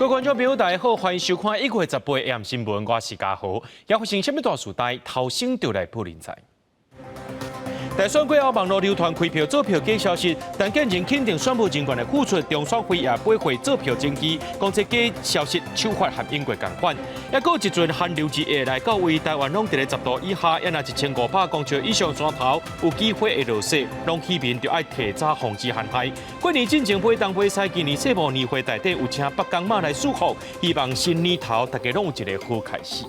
各位观众朋友，大家好，欢迎收看1月18日 AM 新闻，我是嘉豪。也发生什么大事代？头先就来报人才。大选过后，网络流传开票做票假消息，但竟然肯定宣布人员的付出，中选会也买回做票证据，讲这假消息手法和英国同款。也有一阵寒流之下来到位台湾拢伫咧10度以下，也若1500公尺以上山头有机会会落雪，拢市民就爱提早防止寒害。过年进前买东买西，今年世贸年会内底有请北港妈来祝福，希望新年头大家拢有一个好开始。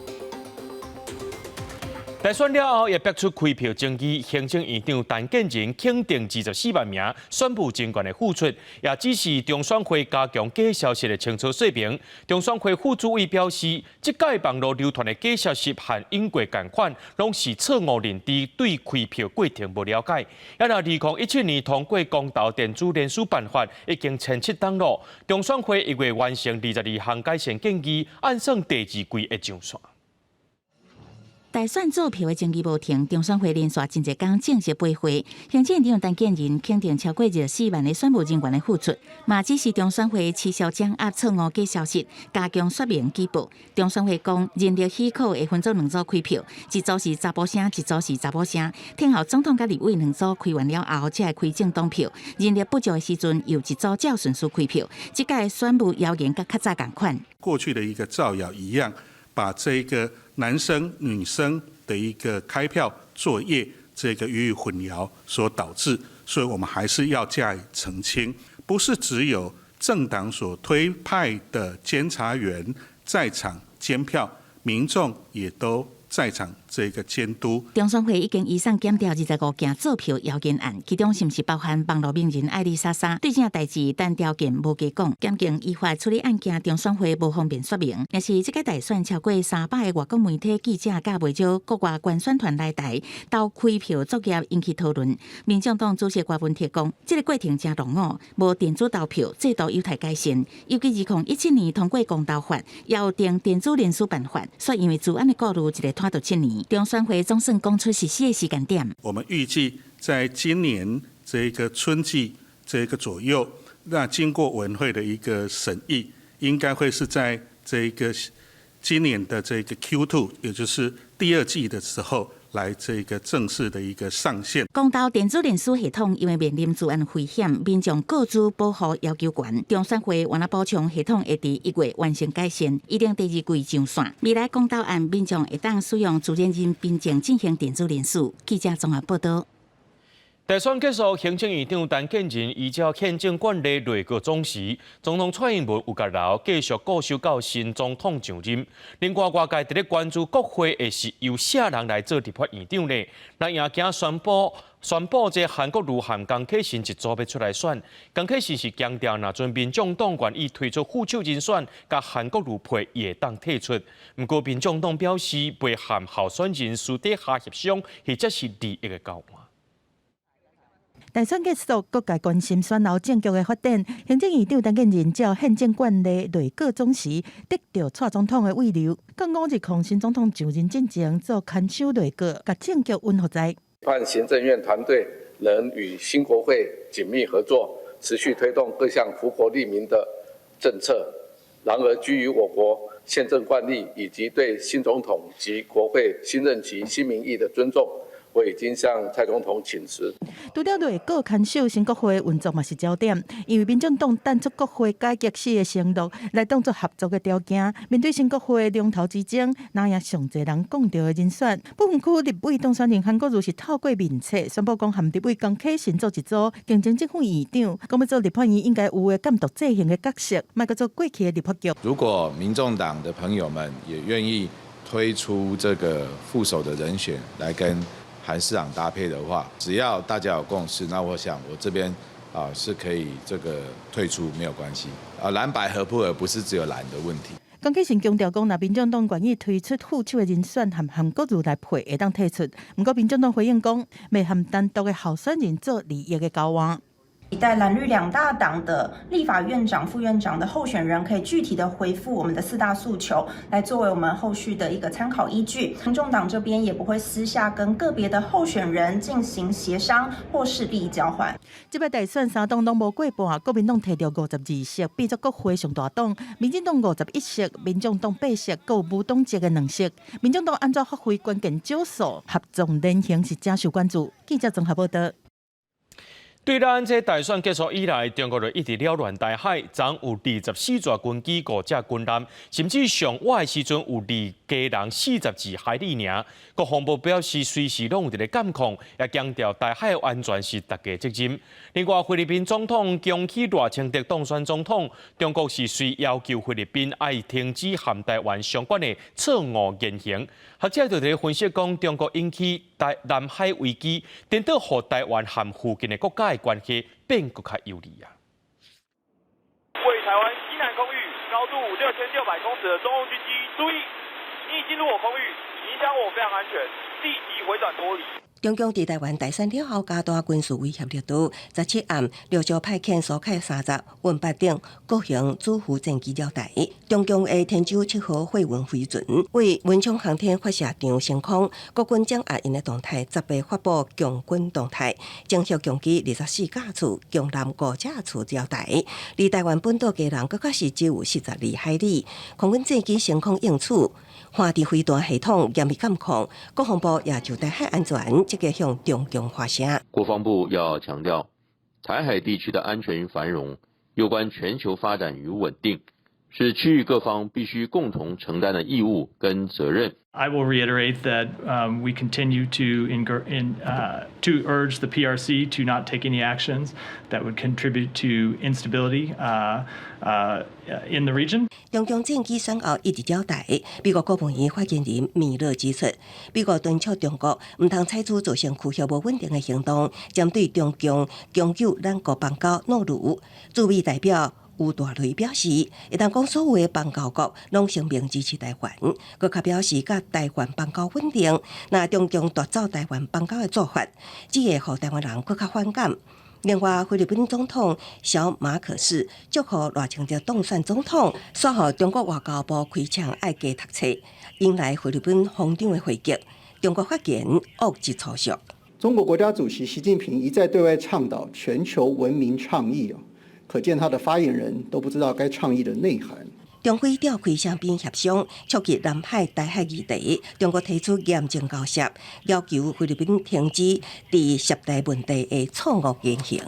大选了后，也逼出开票证据，行政院长陈建仁肯定24万名宣布人员的付出，也指示中选会加强假消息的清楚说明。中选会副主委表示，这届网络流传的假消息和英国同款，拢是错误认知，对开票过程无了解。也若2017年通过公道电子联署办法，已经17登录。中选会1月完成22项改善建议，按算第2季会上线。大选做票的争议无停，中选会连续真侪天正式背会。行政院长陈建仁肯定超过24万的选务人员的付出，嘛指示中选会取消掌握错误假消息，加强说明举报。中选会讲，人力许可会分做2组开票，一组是查甫声，一组是查某声。听候总统甲立委2组开完了后，才会开政党票。人力不足的时阵，又一组照顺序开票。这届选务谣言甲较早同款。过去的一个造谣一样，把这个男生、女生的一个开票作业这个予以混淆所导致，所以我们还是要加以澄清。不是只有政党所推派的监察员在场监票，民众也都在场这个监督。中选会已经移送检调25件做票谣言案，其中是不是包含网络名人艾丽莎莎？对这代志单条件无加讲，检警依法处理案件，中选会无方便说明。也是这个大选超过300个外国媒体记者甲袂少国外观选团来台，到开票作业引起讨论。民进党主席郭文铁讲，这个过程真落伍，无电子投票制度有待改善。尤其2017年通过公投法，也有定电子联署办法，所以因为治安的顾虑，一个拖到7年。中选会总算讲出实施的时间点。我们预计在今年这个春季这个左右，那经过委员会的一个审议，应该会是在这个今年的这个 Q2， 也就是第2季的时候。来这个正式的一个上线。公投电子联署系统因为面临治安危险，民众个资保护要求悬。中选会原来补充系统会伫1月完成改善，一定第2季上线。未来公投案民众会当使用自然人凭证进行电子联署。记者综合报道。大选结束，行政院长陈建仁依照宪政惯例内阁总辞，总统蔡英文有甲留继续固守到新总统上任。另外，外界伫咧关注国会会是由啥人来做立法院长呢？咱也惊宣布这韩国瑜和江启臣一组要出来选。江启臣是强调，若准民众党愿意推出副手人选，甲韩国瑜配也当退出。不过，民众党表示，会和候选人私底下协商，或者是利益的交换。大选结束，各界关心选后政局的发展。行政院长陈建仁照宪政惯例内阁总辞，得到蔡总统的慰留。讲5日抗新总统就任进前做看守内阁，甲政局稳何在？盼行政院团队能与新国会紧密合作，持续推动各项福国利民的政策。然而，基于我国宪政惯例以及对新总统及国会新任期新民意的尊重。我已经向蔡总统请辞。除了内阁看守新国会运作嘛是焦点，因为民进党淡出国会改革式的承诺来当作合作的条件。面对新国会龙头之争，哪也上侪人讲到的人选，部分区立委当选人韩国瑜是透过面册宣布讲和立委江启臣做一组竞争政府院长，讲要做立法院应该有的监督制衡的角色，莫个做过去的立法局。如果民众党的朋友们也愿意推出这个副手的人选来跟韩市长搭配的话，只要大家有共识，那我想我这边是可以这个退出没有关系蓝白合不合不是只有蓝的问题。江启臣强调讲，若民进党愿意推出副手的人选和韩国瑜来配，会当退出。不过民进党回应讲，未和单独的候选人做利益的交换。期待蓝绿两大党的立法院长、副院长的候选人可以具体的回复我们的4大诉求，来作为我们后续的一个参考依据。民众党这边也不会私下跟个别的候选人进行协商或是利益交换。这摆大选3党拢无过半，国民党摕到52席，变作国会上大党；民进党51席，民众党8席，各有无党籍的2席。民众党安怎发挥关键少数，合纵连横是正受关注。记者综合报道。对咱这大选结束以来，中国就一直扰乱台海，曾有24座军机、5只军舰，甚至上晚的时阵有2家人42海里尔。国防部表示，随时拢有一个监控，也强调台海安全是大家责任。另外，菲律宾总统恭喜赖清德当选总统，中国是随要求菲律宾爱停止和台湾相关的错误言行。学者就在分析讲，中国引起南海危机，颠倒和台湾和附近的国家的关系变更加有利啊。位台湾西南空域高度6600公尺的中共军机，注意，你已进入我空域，影响我非常安全，立即回转脱离。中共伫台湾大选了后，加大军事威胁力度。17暗陆续派遣苏凯30、运8等各型主副战机绕台。中共的天舟7号货运飞船为文昌航天发射场升空，国军掌握因的动态，10月发布共军动态，正式共机24架次，共南5架次绕台。离台湾本岛家人更加是只有42海里。空军战机升空应处，华地飞弹系统严密监控，国防部也就台海安全积极向中共发声。国防部要强调，台海地区的安全与繁荣，有关全球发展与稳定，是区域各方必须共同承担的义务跟责任。I will reiterate that we continue to urge the PRC to not take any actions that would contribute to instability in the region. 中共战机选后一直绕台，美国国务院发言人米勒指出，美国敦促中国唔通采取造成区域无稳定的行动，针对中共拥有咱国邦交懦弱。驻美代表吴大雷表示，一旦讲所有的邦交国拢声明支持台湾，佮较表示甲台湾邦交稳定，那中共夺走台湾邦交的做法，只会互台湾人佮较反感。另外，菲律宾总统小马可仕祝贺赖清德当选总统，说互中国外交部开枪爱加读册，迎来菲律宾防长的回击。中国发言恶之粗俗。中国国家主席习近平一再对外倡导全球文明倡议可见他的发言人都不知道该倡议的内涵。中菲召开双边协商，触及南海、台海议题。中国提出严正交涉，要求菲律宾停止第10大问题的错误言行。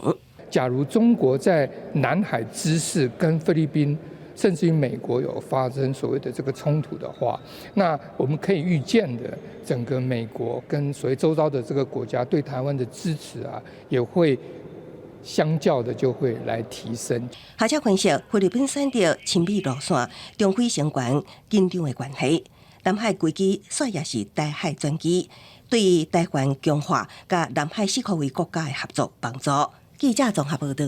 假如中国在南海之事跟菲律宾甚至于美国有发生所谓的这个冲突的话，那我们可以预见的，整个美国跟所谓周遭的这个国家对台湾的支持也会相较的就会来提升。学者分析，菲律宾选择亲美路线，中菲相关紧张的关系。南海危机说也是台海专机，对台湾强化甲南海4个国家的合作帮助。记者综合报道。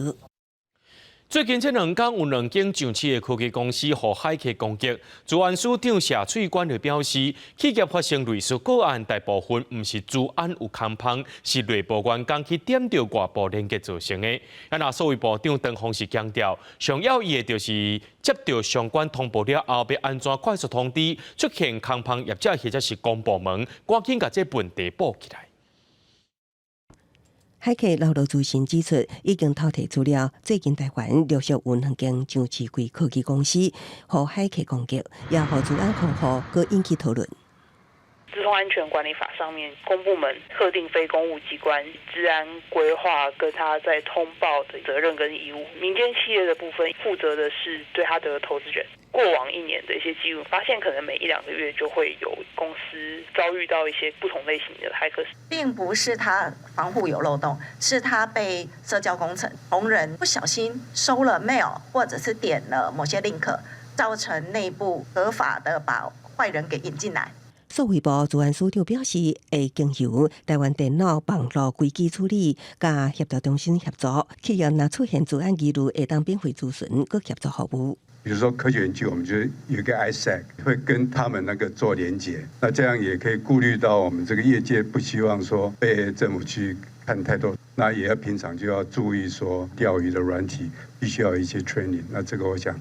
最近这2天有2间上市的科技公司互海客攻击，治安署长谢翠官就表示，企业发生类似个案，大部分唔是治安有空碰，是内部员工去点到外部连接造成的。那数位部长邓鸿是强调，上要义的就是接到相关通报了后，要安怎快速通知出现空碰业者或者是公部门，赶紧把这问题报起来。海客老路资讯指出，已经透提资料，最近台湾陆续有2间上市贵科技公司互海客攻击，也互治安防护，佮引起讨论。资通安全管理法上面，公部门特定非公务机关治安规划跟他在通报的责任跟义务，民间企业的部分负责的是对他的投资人。过往1年的一些记录，发现可能每1、2个月就会有公司遭遇到一些不同类型的骇客，并不是他防护有漏洞，是他被社交工程同仁不小心收了 mail， 或者是点了某些 link， 造成内部合法的把坏人给引进来。数位部治安署长表示，会经由台湾电脑网络危机处理甲协调中心协作，企业若出现治安疑虑，会当免费咨询，佮协助服务。比如说科学园区，我们就有一个 ISAC 会跟他们那个做连结，那这样也可以顾虑到我们这个业界不希望说被政府去看太多那也要平常就要注意说钓鱼的软体必须要有一些 training， 那这个我想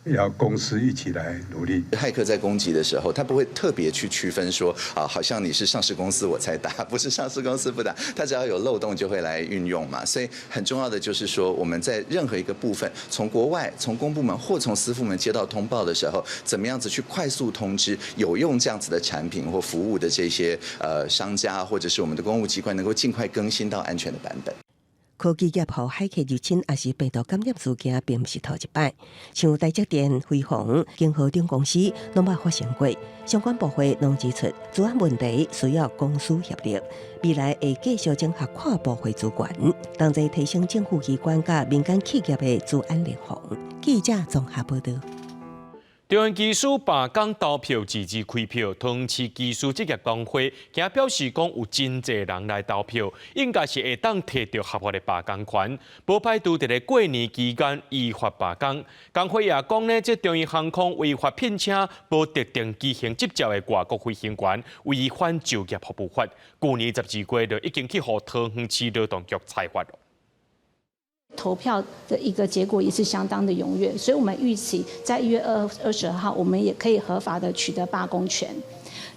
要公司一起来努力。骇客在攻击的时候，他不会特别去区分说好像你是上市公司我才打，不是上市公司不打，他只要有漏洞就会来运用嘛。所以很重要的就是说，我们在任何一个部分，从国外、从公部门或从私部门接到通报的时候，怎么样子去快速通知有用这样子的产品或服务的这些商家或者是我们的公务机关，能够尽快更新到安全的版本。科技业后骇客入侵也是病毒感染事件，并不是头一摆。像台积电、辉煌、京豪等公司拢捌发生过。相关部会拢指出，治安问题需要公私协力，未来会继续整合跨部会资源，同齐提升政府机关甲民间企业的治安联防。记者综合报道。台湾技师罢工投票自治开票，通市技师职业工会今表示讲有真侪人来投票，应该是会当摕到合法的罢工权，无排除伫咧过年期间依法罢工。工会也讲呢，这中英航空违法聘请无特定机型执照的外国飞行员，违反就业服务法。去年12月就已经去互桃园市劳动局裁罚了。投票的一个结果也是相当的踊跃，所以我们预期在1月22号，我们也可以合法的取得罢工权。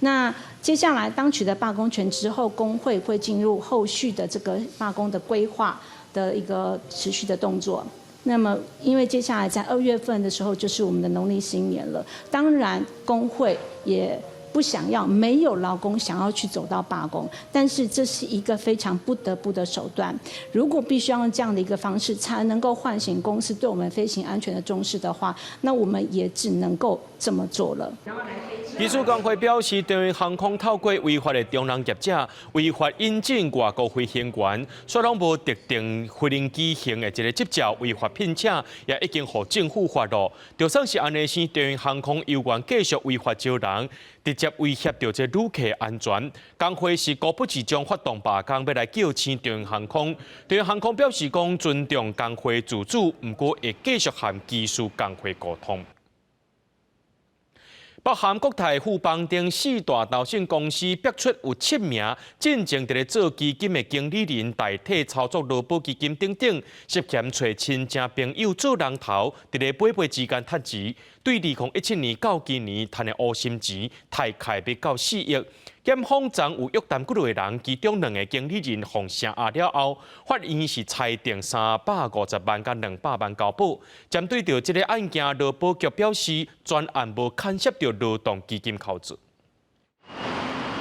那接下来当取得罢工权之后，工会会进入后续的这个罢工的规划的一个持续的动作。那么，因为接下来在2月份的时候就是我们的农历新年了，当然工会也不想要没有劳工想要去走到罢工，但是这是一个非常不得不的手段。如果必须要用这样的一个方式才能够唤醒公司对我们飞行安全的重视的话，那我们也只能够这么做了。技术工会表示，中英航空透过违法的中人业者违法引进外国飞行员，所拢无特定飞行机型的一个执照，违法聘请也已经获政府发落。就算是安尼生，中英航空有权继续违法招人，直接威胁到这旅客安全。工会是固不集中发动罢工，要来叫醒中英航空。中英航空表示讲尊重工会自主，不过会继续和技术工会沟通。北韩国泰富邦等4大投信公司逼出有7名真正伫咧做基金的经理人代替操作劳保基金等等，涉嫌找亲戚朋友做人头，伫咧买卖之间脱钱，对2017年到今年赚的乌心钱，大概要到4亿。检方昨有约谈几类人，其中2个经理人放声压了后，法院是裁定350万甲200万交保。针对着这个案件，劳保局表示，专案无牵涉到劳动基金扣子。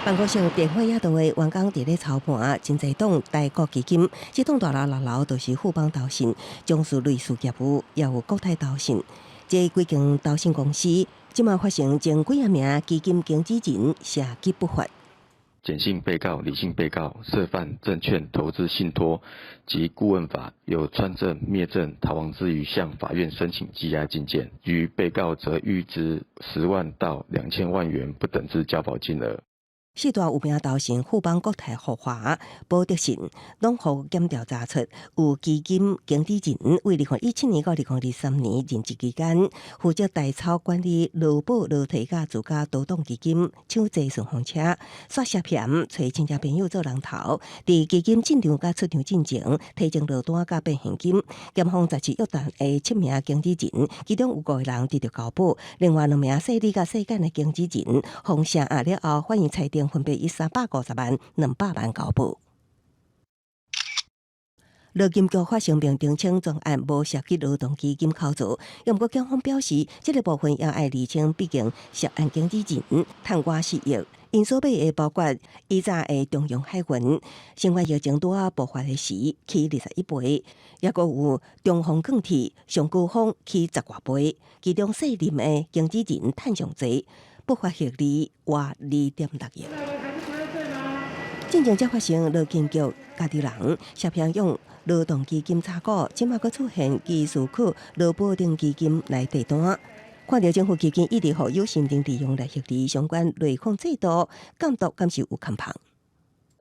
办公室电话也到的员工伫咧操盘，真侪档大国基金，这档大楼都是富邦投信、中视类似业务，也有国泰投信。这几间投信公司，即马发生前几名基金经纪人涉及不法。简姓被告、李姓被告涉犯证券投资信托及顾问法，有串证、灭证、逃亡之余，向法院申请羁押禁见。于被告则预支10万到2000万元不等之交保金额。4大有名投信富邦、国泰、豪华、保德信，拢互检调查出有基金经理人为2017年到2023年任职期间，负责代操管理劳保、劳退甲自家多档基金，抢坐顺风车，煞涉嫌找亲戚朋友做人头，伫基金进场甲出场进前提前落单甲变现金。检方在约谈的7名经理人，其中有5个人得到交保，另外2名细利甲细简的经理人，放声压了后，法院裁定分别以350万、200万交保。劳金局发声明澄清专案无涉及劳动基金扣除，不过警方表示，这个部分也爱厘清，毕竟涉案经纪人贪污4亿，因所买的包括以前的中央海运、新冠疫情拄啊爆发的时起21倍，也阁有中丰钢铁、上高峰起10多倍，其中细任的经纪人赚上济。不法获利约2.6亿。进前才发生劳金局家己人涉嫌用劳动基金查股，即马阁出现技术去劳保等基金来订单。看到政府基金一直互有心人利用来获利相关内控制度，监督敢是有看旁。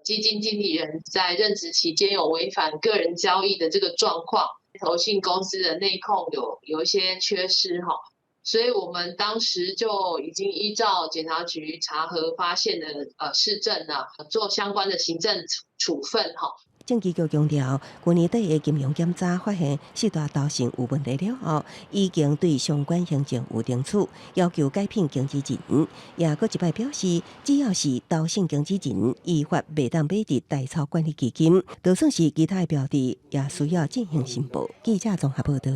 基金经理人在任职期间有违反个人交易的这个状况，投信公司的内控有一些缺失哈。所以我们当时就已经依照检察局查核发现的事证呢，做相关的行政处分哈。政治局强调，去年底的金融检查发现四大投信有问题了后，已经对相关行政有定处，要求改聘经纪人。也搁一摆表示，只要是投信经纪人，依法袂当买入代操管理基金，就算是其他的标的，也需要进行申报。记者综合报道。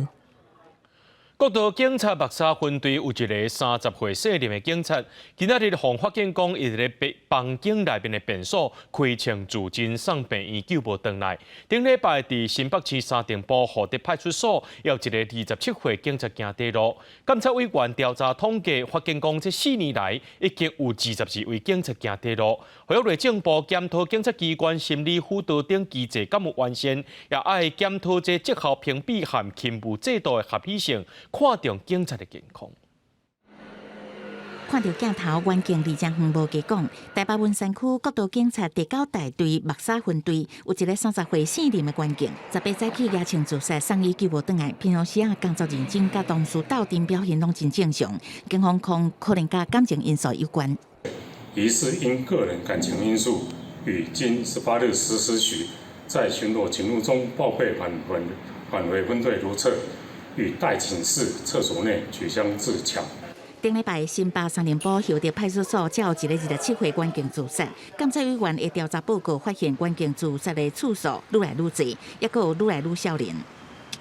国道警察目沙分队有一个30岁姓林的警察，今仔日向法警讲，伊伫咧房间内面的便所开枪自尽，送病院救无回来。顶礼拜伫新北市三重埔和德派出所，有一个27岁警察行地路。监察委员调查统计，法警讲这4年来已经有22位警察行地路。回内政部检讨警察机关心理辅导等机制敢有完善，也爱检讨这绩效评比和勤务制度的合理性。看重警察的健康。看到镜头，远景李江远无加讲，台北文山区国道警察第9大队目沙分队有一个30岁姓林的远景，18早起野枪自杀，送医救无回来。平常时工作认真，甲同事斗阵表现拢真正常。警方讲可能甲感情因素有关。疑似因个人感情因素，与经18日实施时，在巡逻勤务中报备返回分队如厕。与待寝室厕所内举枪自强。顶礼拜新北三重埔后德派出所才有一个27岁远景自杀，监察委员的调查报告发现，远景自杀的次数愈来愈多，也佫有愈来愈少年。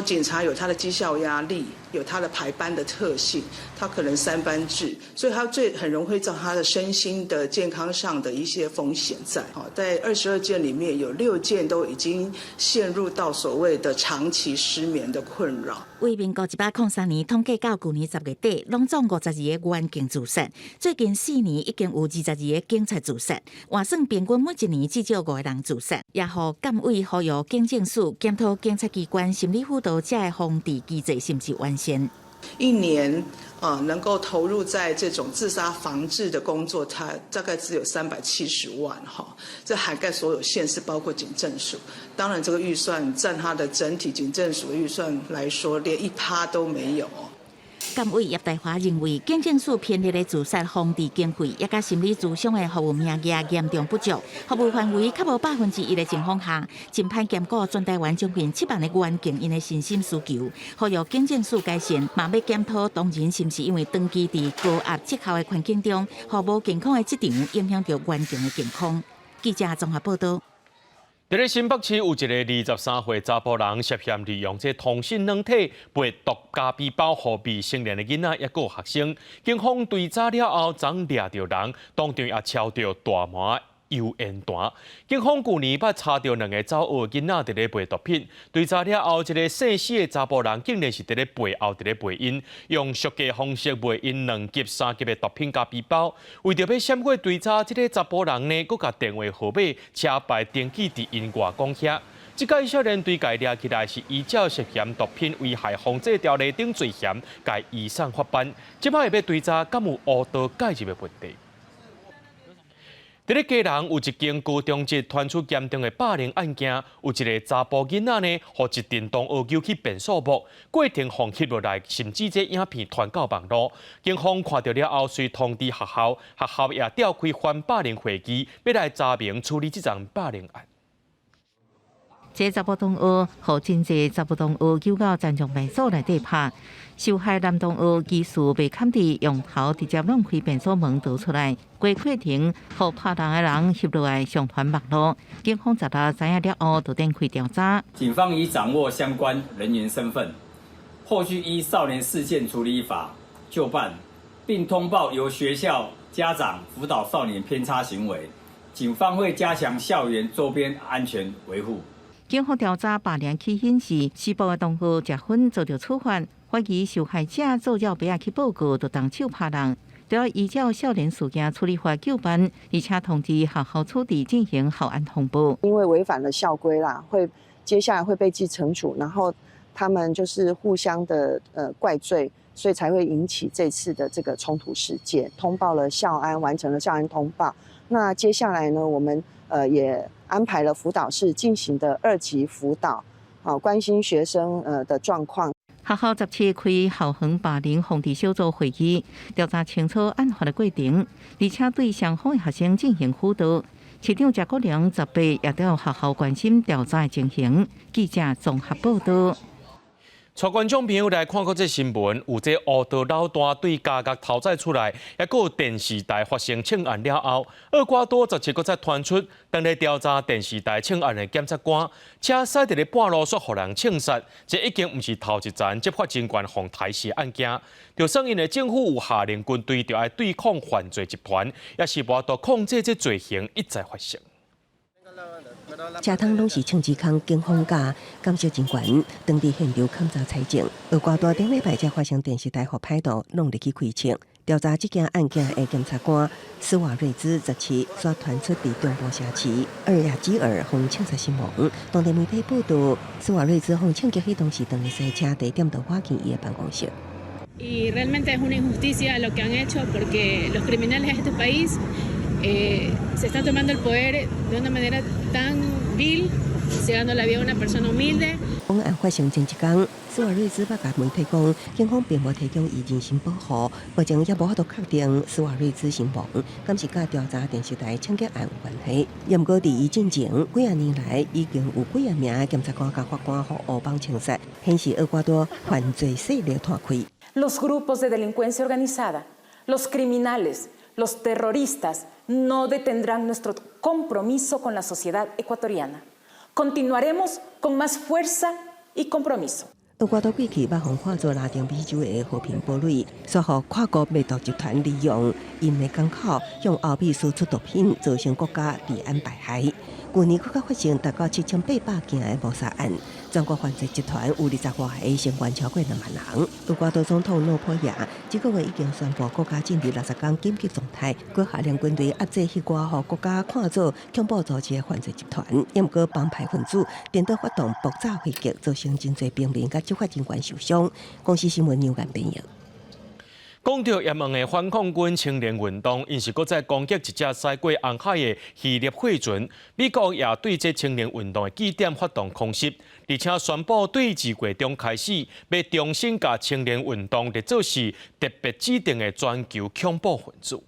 警察有他的绩效压力，有他的排班的特性，他可能3班制，所以他很容易会造成他的身心的健康上的一些风险在。在22件里面有6件都已经陷入到所谓的长期失眠的困扰。为民国103年统计到去年10月底，拢总52个远警自杀。最近4年已经有22个警察自杀，换算平均每1年至少5个人自杀。也互监委呼吁警政署检讨警察机关心理辅导者的防治机制是不是完善。1年能够投入在这种自杀防治的工作，它大概只有370万哈，这涵盖所有县市，包括警政署。当然，这个预算占它的整体警政署的预算来说，连1%都没有。监委叶大华认为，警政署偏离的自杀防治经费，也甲心理咨商的服务名额严重不足，服务范围较无1%的情况下，真歹兼顾全台湾将近7万的远警因的身心需求，呼吁警政署改善，嘛要检讨当前是不是因为长期伫高压绩效的环境中，互无健康的职场影响到远警的健康。记者综合报道。伫咧新北市有一个23岁查甫人涉嫌利用这通讯软体卖毒咖啡包予未成年的囡仔，也有学生。警方追查了后，昨抓到人，当场也抄到大麻油烟弹。警方去年捌查到2个走学囡仔伫咧卖毒品，追查了后，一个姓施的查甫人竟然是伫咧背后伫咧卖因，用俗价方式卖因2级、3级的毒品咖啡包。为着要闪过追查，这个查甫人呢，佮甲电话号码、车牌登记伫因外公遐。这个少年对家抓起来是依照涉嫌毒品危害防治条例等罪嫌，该移送法办。即摆要追查，敢有误导介入的问题？伫咧基隆有一间高中职传出严重的霸凌案件，有一个查甫囡仔呢，互一电动恶球去变数目，过程放翕落来，甚至这影片传到网络。警方看到了后，遂通知学校，学校也召开反霸凌会议，要来查明处理这桩霸凌案。这查甫同学，互真济查甫同学救到残障便所内底拍。受害男同学疑似被砍伫用头直接弄开便所门逃出来，过程互拍人的人翕落来上传网络。警方查到知影了后，就展开调查。警方已掌握相关人员身份，后续依少年事件处理法就办，并通报由学校家长辅导少年偏差行为。警方会加强校园周边安全维护。警方调查霸凌起因是施暴的同学食薰遭到处罚。怀疑受害者做要不要去报告，就动手拍人，就要依照少年事件处理法就办，而且通知学校处理进行校安通报。因为违反了校规啦，接下来会被记惩处，然后他们就是互相的怪罪，所以才会引起这次的这个冲突事件。通报了校安，完成了校安通报。那接下来呢，我们也安排了辅导室进行的2级辅导，关心学生的状况。学校17开校园霸凌防治小组会议，调查清楚案发的过程，而且对双方的学生进行辅导。市长谢国良18也到学校关心调查的情形。记者综合报道。带观众朋友来看过这新闻，有这乌道老大对家角讨债出来，也有电视台发生枪案了后，厄瓜多17个才传出，当来调查电视台枪案的检察官，车驶伫咧半路煞互人枪杀，这已经毋是头一站执法人员防台视案件，就算因的政府有下令军队就要对抗犯罪集团，也是无法控制这罪行一再发生。车窗拢是枪支空，警方甲监视人员当地现场勘查采证。厄瓜多顶礼拜才发生电视台互歹徒弄入去开枪。调查这件案件的检察官斯瓦瑞兹17所传出伫中部城市2亚基尔碰枪杀身亡。当地媒体报道，斯瓦瑞兹碰枪击迄当时当咧赛车，地点就挖进伊的办公室。Y realmente es una injusticia lo que han hecho porque los criminales de este país se están tomando el poder de una manera tan vil, cegando la vida a una persona humilde. 案发生前一天，斯瓦瑞兹捌甲媒体讲，警方并无提供伊人身保护，目前也无法度确定斯瓦瑞兹身亡，敢是甲调查电视台枪击案有关系。也毋过，伫伊进前几啊年来，已经有几啊名检察官甲法官互乌帮枪杀，显示厄瓜多犯罪势力摊开。Los grupos de delincuencia organizada, los criminales, los terroristas no detendrán nuestro compromiso con la sociedad ecuatoriana. Continuaremos con más fuerza y compromiso. 厄瓜多过去捌互看作拉丁美洲的和平堡垒，所互跨国卖毒集团利用因的港口向欧美输出毒品，造成国家治安败坏。去年更加发生达到7800件的谋杀案，全国犯罪集团有20外个成员超过2万人。厄瓜多总统诺普亚这个月已经宣布国家进入60天紧急状态，佮下令军队压制迄寡互国家看作恐怖组织的犯罪集团。也毋过帮派分子颠倒发动爆炸袭击，造成真侪平民甲执法人员受伤。公司新闻牛眼编译。讲到也门的反恐军青年运动，因是搁在攻击一只驶过红海的希臘货船。美国也对这青年运动的据点发动空袭，而且宣布对2月中开始要重新把青年运动列做是特别指定的全球恐怖分子。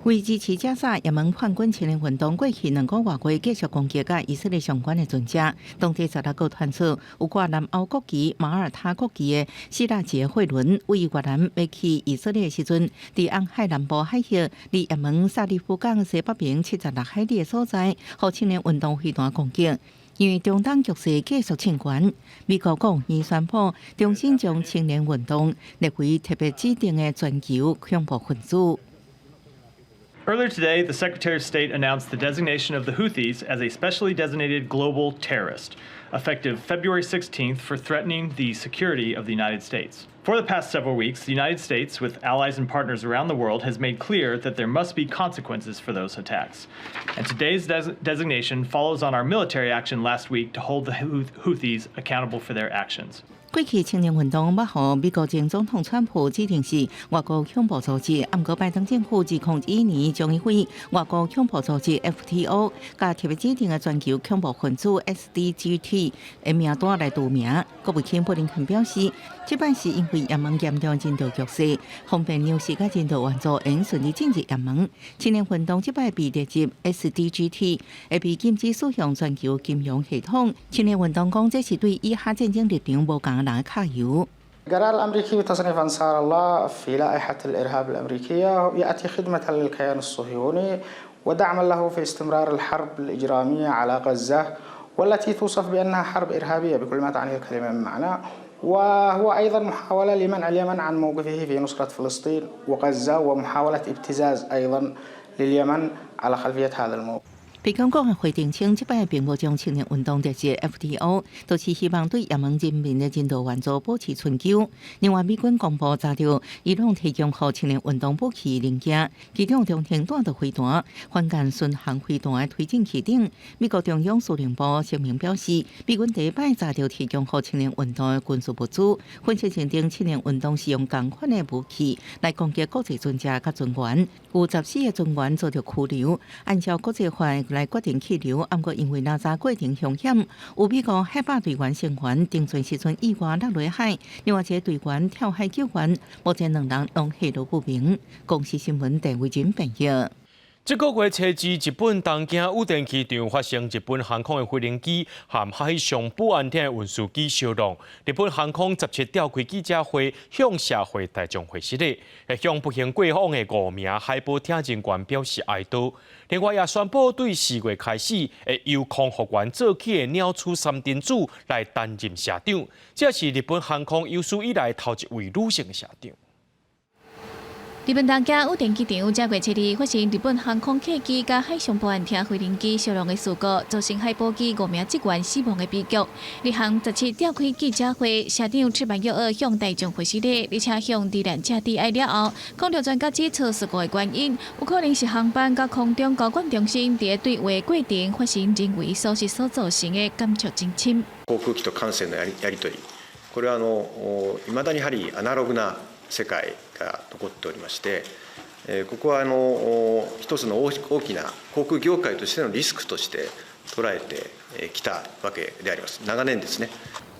为支持加沙也门叛军青年运动过去2个月继续攻击甲以色列相关的船只，当地16号传出有挂南欧国旗、马耳他国旗的希腊籍货轮为越南要去以色列时阵，伫红海南部海域，离也门萨利夫港西北边76海里的所在，互青年运动飞弹攻击。因为中东局势继续清悬，美国讲已宣布重新将青年运动列为特别指定的全球恐怖分子。Earlier today, the Secretary of State announced the designation of the Houthis as a specially designated global terrorist, effective February 16th for threatening the security of the United States. For the past several weeks, the United States, with allies and partners around the world, has made clear that there must be consequences for those attacks. And today's designation follows on our military action last week to hold the Houthis accountable for their actions. 过去青年运动要予美国前总统川普指定是外国恐怖组织，不过拜登政府2021年将伊为外国恐怖组织 FTO 甲特别指定的全球恐怖分子 SDGT 的名单来除名。国务卿布林肯表示，这摆是因为也门严重人道局势，方便粮食甲人道援助应顺利进入也门。青年运动这摆被列入 SDGT， 会被禁止使用全球金融系统。青年运动讲，这是对以下战争立场无共。القرار الأمريكي بتصنيف أنصار الله في لائحة الإرهاب الأمريكية يأتي خدمة للكيان الصهيوني ودعما له في استمرار الحرب الإجرامية على غزة والتي توصف بأنها حرب إرهابية بكل ما تعنيه الكلمة من معنى وهو أيضا محاولة لمنع اليمن عن موقفه في نصرة فلسطين وغزة ومحاولة ابتزاز أيضا لليمن على خلفية هذا الموقف. 北京国会澄清，这摆并无将青年运动列入 FTO， 就是希望对也门人民的人道援助保持春秋。另外，美军公布查到伊朗提供予青年运动武器零件，其中中程弹道飞弹、反舰巡航飞弹的推进器等。美国中央司令部声明表示，美军第一摆查到提供予青年运动的军事物资，分析认定青年运动使用同款的武器来攻击国际船只甲船员，有14个船员遭到拘留。按照国际法来决定去留，不过因为查查过程凶险，有美国海豹队员成员定船时阵意外落落海，另外一个队员跳海救援，目前2人拢下落不明。公司新闻陈伟军编译。这个月初二，日本东京羽田机场发生日本航空的飞行机和海上保安厅的运输机相撞。日本航空17召开记者会，向社会大众会失礼，向不幸过往的5名海保厅人员表示哀悼。另外也宣布对4月开始会由空服员做起的鸟取三丁子来担任社长，这是日本航空有史以来头一位女性社长。日本东京羽田机场这月初二发生日本航空客机甲海上保安厅飞行机相撞的事故，造成海保机5名职员死亡的悲剧。日航17召开记者会，社长赤坂佑二向大众会失礼，而且向罹难者致哀了后，空调专家指出事故的原因有可能是航班甲空中高管中心伫对话过程发生人为疏失所造成的感触真深。航空機と艦船のやり取り、これは未だにやはりアナログな世界が残っておりまして、ここは一つの大きな航空業界としてのリスクとして捉えてきたわけであります。長年ですね。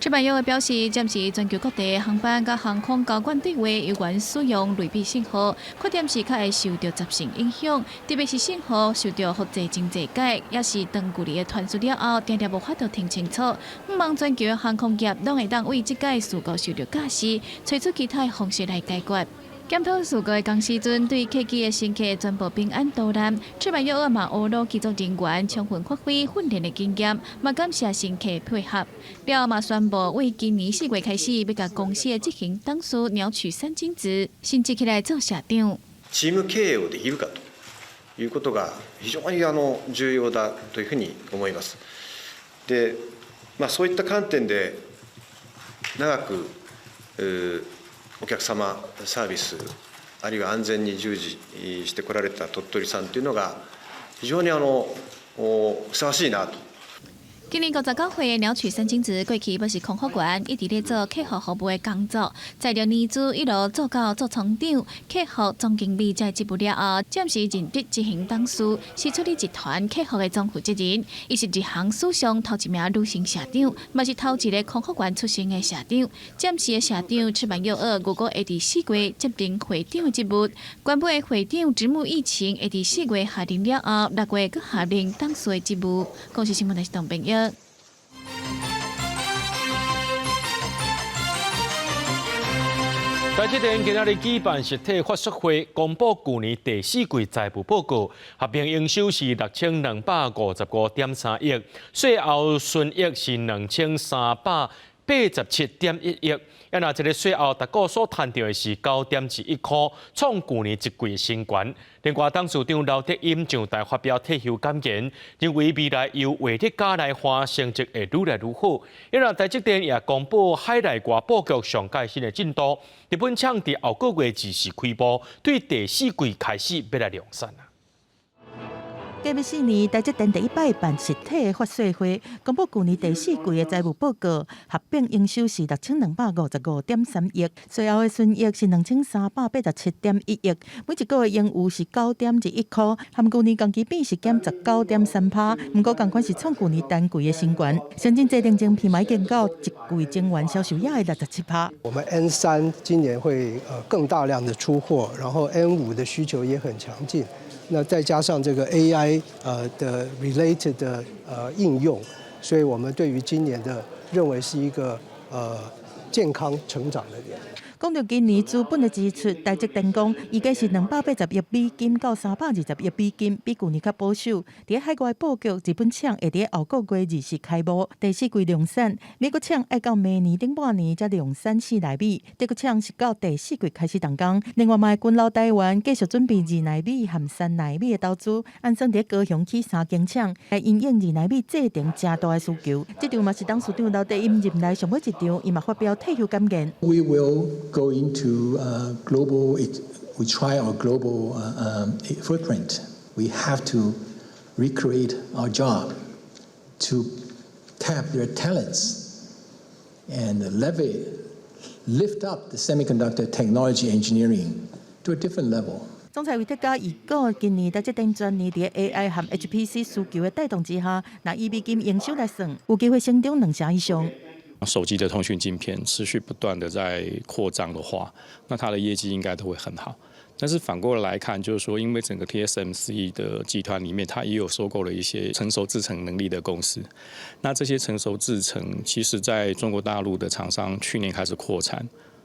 赤坂佑二表示，暂时全球各地的航班甲航空高管对话有关使用类比信号，缺点是较会受到杂讯影响，特别是信号受到复杂真侪解，也是长距离的传输了后，常常无法度听清楚。希望全球的航空业拢会当为这届事故受到驾驶，找出其他方式来解决。检讨事故的同时阵，对客机的乘客全部平安渡难。赤坂佑二嘛学罗机组人员充分发挥训练的经验，嘛感谢乘客配合。了后嘛宣布，为今年4月开始，要甲公司的执行董事鸟取三金子升职起来做社長。チーム経営をできるかということが非常に重要だというふうに思います。で、そういった観点で長くお客様サービスあるいは安全に従事してこられた鳥取さんというのが非常にふさわしいなと。今年59岁的鸟取三金子过去要是空服员，一直咧做客户服务的工作，在着年资一路做到做厂长、客户总经理在职务了后，暂时任职执行董事，是处理集团客户的总负责人。伊是日航史上头一名女性社长，嘛是头一个空服员出身的社长。暂时的社长赤坂佑二，如果会伫4月接任会长的职务，原本的会长职务疫情会伫4月下任了后，6月阁下任董事的职务。公司新闻台是董朋友。台积电今日举办实体发说会，公布去年第4季财务报告，合并营收是6255.3亿，税后纯益是2387.1亿。那这个税后大股所赚到的是9.11块，创去年一季的新高。另外，董事长刘德音上台发表退休感言，认为未来由活力加来换，成绩会愈来愈好。那台积电也公布海内外布局上届新的进度，日本厂伫后个月14开播，对第4季开始要来量产。过去4年，台积电第一摆办实体的发说会，公布去年第4季的财务报告，合并营收是6255.3亿，税后的纯益是2387.1亿，每一个月盈余是9.11块，含去年同期比是减19.3%，不过同款是创去年单季的新高。先进制定晶片已经到一季晶圆销售额的67%。我们 N3今年会更大量的出货，然后 N5的需求也很强劲。那再加上这个 AI 的 related 的应用，所以我们对于今年的认为是一个健康成长的年。讲到今年资本的支出，台积电讲预计是280亿美金到320亿美金，比去年较保守。伫海外布局，日本厂会伫后个月24开幕，第4季量产；美国厂要到明年顶半年才量产4奈米，德国厂是到第4季开始动工。另外，嘛会跟老台湾继续准备2奈米和3奈米的投资，安装伫高雄起3间厂，来应应2奈米制定正大的需求。这场嘛是董事长刘德音任内上尾一场，伊嘛发表退休感言。We will go into global. We try our global footprint. We have to recreate our job to tap their talents and lift up the semiconductor technology engineering to a different level. 总裁魏特加预告，今年台积电全年伫 AI 和 HPC 需求的带动之下，拿以美金营收来算，有机会成长2成以上。手机的通讯晶片持续不断的在扩张的话，那它的业绩应该都会很好。但是反过来看，就是说，因为整个 TSMC 的集团里面，它也有收购了一些成熟制程能力的公司。那这些成熟制程，其实在中国大陆的厂商去年开始扩产，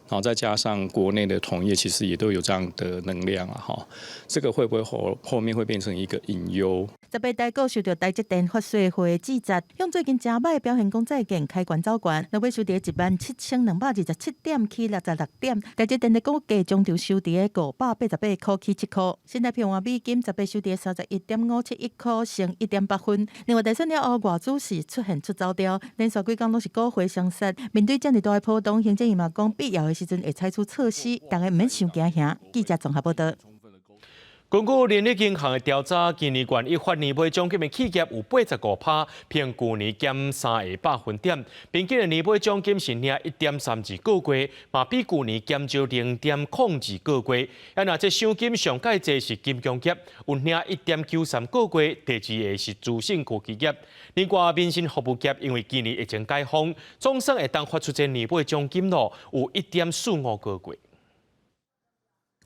然后再加上国内的同业，其实也都有这样的能量啊，哈，这个会不会后面会变成一个隐忧？18台股受到台积电发税会指责，用最近真歹表现讲再见开关走悬，落尾收伫17227点起66点，台积电的股价中场收伫588块起7块，现在平换美金18收伫31.571块，升1.8分。另外，大选了后，外资是出现出走调，连续几天都是股汇相杀。面对这么大的波动，行政院嘛讲必要的时阵会采取措施，大家唔免伤惊吓。记者综合报道。根据人力银行的调查，今年元一发年尾奖金的企业有85%，偏去年减3个百分点。平均的年尾奖金是领1.32个月，嘛比去年减少0.02个月。那这奖金上届济是金融业，有领1.93个月，第二个是资讯科技业。另外，民生服务业因为今年疫情解封，总算会当发出这年尾奖金咯，有1.45个月。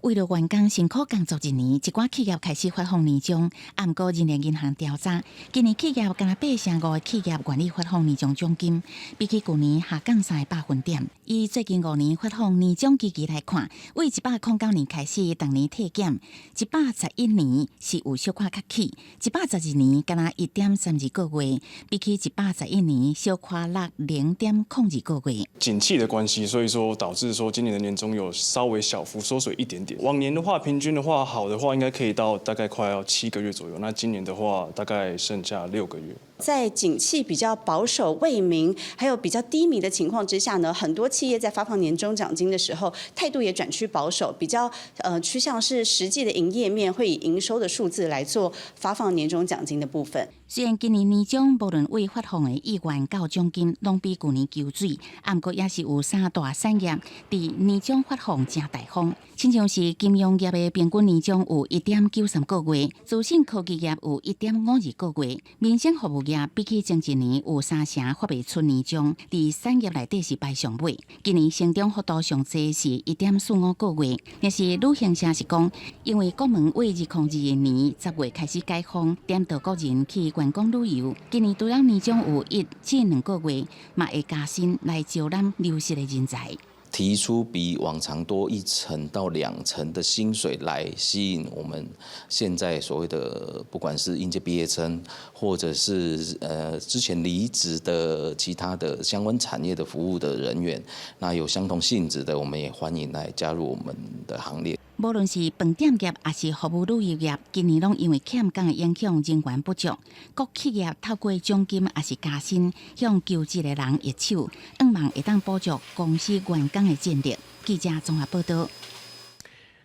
为了员工辛苦工作一年，一寡企业开始发放年终。不过，人力银行调查，今年企业敢若8%的企业愿意发放年终奖金，比起去年下降3个百分点。以最近5年发放年终基期来看，为109年开始，当年退减，111年是有小可较起，112年敢若1.32个月，比起111年小可落0.02个月。景气的关系，所以说导致说今年的年终有稍微小幅缩水一点点。往年的话，平均的话，好的话应该可以到大概快要7个月左右。那今年的话，大概剩下6个月。在景气比较保守、未明，还有比较低迷的情况之下呢，很多企业在发放年终奖金的时候，态度也转趋保守，比较趋向是实际的营业面会以营收的数字来做发放年终奖金的部分。虽然今年年终无论未发放的意愿到奖金，拢比去年求水，不过也是有3大产业伫年终发放真大方，亲像是金融业的平均年终有1.93个月，资讯科技业有1.52个月，民生服务业比起前一年有3成发不出年终，伫产业内底是排上尾。今年成长幅度上济是1.45个月，但是旅行社是讲，因为国门为2022年10月开始解封，点到国人去员工旅游，今年除了年终有1至2个月，嘛会加薪来招揽流失的人才。提出比往常多1成到2成的薪水来吸引我们现在所谓的不管是应届毕业生，或者是之前离职的其他的相关产业的服务的人员，那有相同性质的，我们也欢迎来加入我们的行列。无论是饭店业还是服务旅游业，今年拢因为欠工的影响，人员不足。各企业透过奖金还是加薪，向求职的人入手，希望会当补足公司员工的战力。记者综合报道。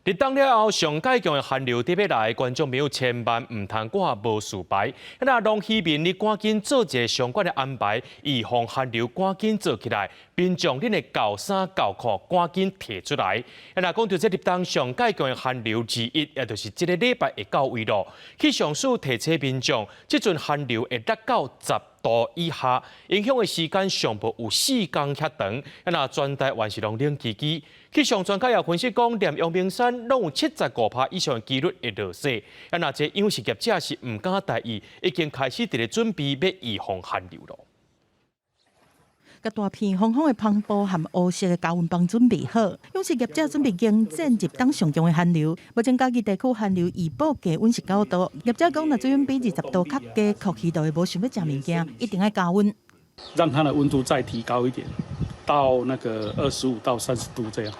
入冬了后，上解强的寒流伫要来，观众朋友千万唔通挂无事牌。那拢希望你赶紧做一个相关的安排，预防寒流赶紧做起来，并将恁的厚衫厚裤赶紧摕出来。那讲到这入冬上解强的寒流之一，也就是这个礼拜会到位咯。气象署提醒民众，这阵寒流会达到10度以下，影响的时间上无有4天遐长。那全台湾是拢冷叽叽。气象专家也分析讲，连阳明山拢有75%以上的几率会落雪。那这养殖业者是唔敢大意，已经开始伫咧准备要预防寒流咯。甲大片风风的磅礴和乌色的高温棒准备好，养殖业者准备迎战入冬上强的寒流。目前嘉义地区寒流预报低温是9度，业者讲若水温比20度较低，酷气度无想要食物件，一定要加温，让它的温度再提高一点，到那个25到30度这样，